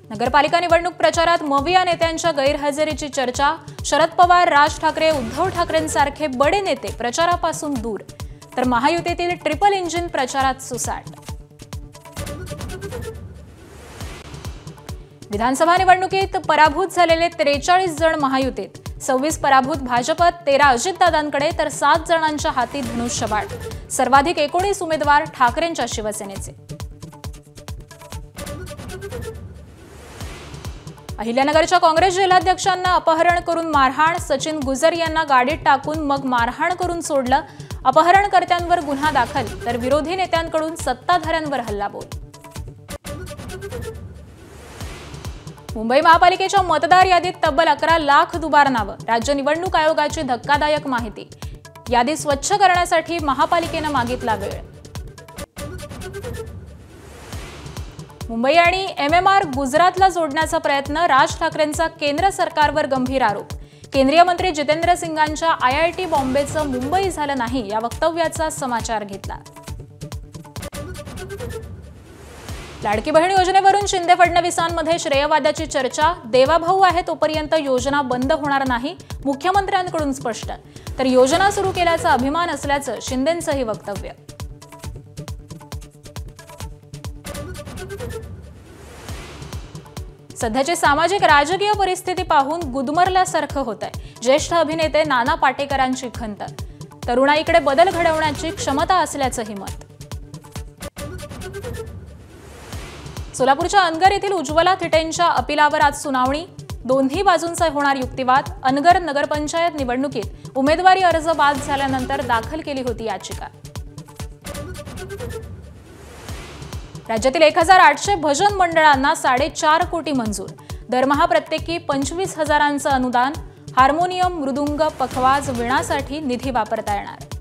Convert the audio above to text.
नगरपालिका निवडणूक प्रचारात मविया नेत्यांच्या गैरहजेरीची चर्चा। शरद पवार, राज ठाकरे, उद्धव ठाकरेंसारखे बडे नेते प्रचारापासून दूर, तर महायुतीतील ट्रिपल इंजिन प्रचारात सुसाट। विधानसभा निवडणुकीत पराभूत झालेले 43 जण महायुतीत, 26 पराभूत भाजपत, 13 अजितदादांकडे तर 7 जणांच्या हाती धनुष्यबाण। सर्वाधिक 19 उमेदवार ठाकरेंच्या शिवसेनेचे। अहिल्यानगरच्या काँग्रेस जिल्हाध्यक्षांना अपहरण करून मारहाण। सचिन गुजर यांना गाडीत टाकून मग मारहाण करून सोडलं। अपहरणकर्त्यांवर गुन्हा दाखल, तर विरोधी नेत्यांकडून सत्ताधाऱ्यांवर हल्लाबोल। मुंबई महापालिकेच्या मतदार यादीत तब्बल 11 लाख दुबार नावं। राज्य निवडणूक आयोगाची धक्कादायक माहिती। यादी स्वच्छ करण्यासाठी महापालिकेनं मागितला वेळ। मुंबई आणि MMR गुजरातला जोडण्याचा प्रयत्न। राज ठाकरेंचा केंद्र सरकारवर गंभीर आरोप। केंद्रीय मंत्री जितेंद्र सिंगांच्या IIT बॉम्बेचं मुंबई झालं नाही या वक्तव्याचा समाचार घेतला। लाडकी बहीण योजनेवरून शिंदे फडणवीसांमध्ये श्रेयवादाची चर्चा। देवाभाऊ आहे तोपर्यंत योजना बंद होणार नाही, मुख्यमंत्र्यांकडून स्पष्ट। तर योजना सुरू केल्याचा अभिमान असल्याचं शिंदेंचंही वक्तव्य। सध्याची सामाजिक राजकीय परिस्थिती पाहून गुदमरल्यासारखं होतंय। ज्येष्ठ अभिनेते नाना पाटेकरांची खंत। तरुणाईकडे बदल घडवण्याची क्षमता असल्याचंही मत। सोलापूरच्या अनगर येथील उज्ज्वला थिटेंच्या अपिलावर आज सुनावणी। दोन्ही बाजूंचा होणार युक्तिवाद। अनगर नगरपंचायत निवडणुकीत उमेदवारी अर्ज बाद झाल्यानंतर दाखल केली होती याचिका। राज्यातील 1800 भजन मंडळांना 4.5 कोटी मंजूर। दरमहा प्रत्येकी 25,000चं अनुदान। हार्मोनियम, मृदुंग, पखवाज, वीणासाठी निधी वापरता येणार।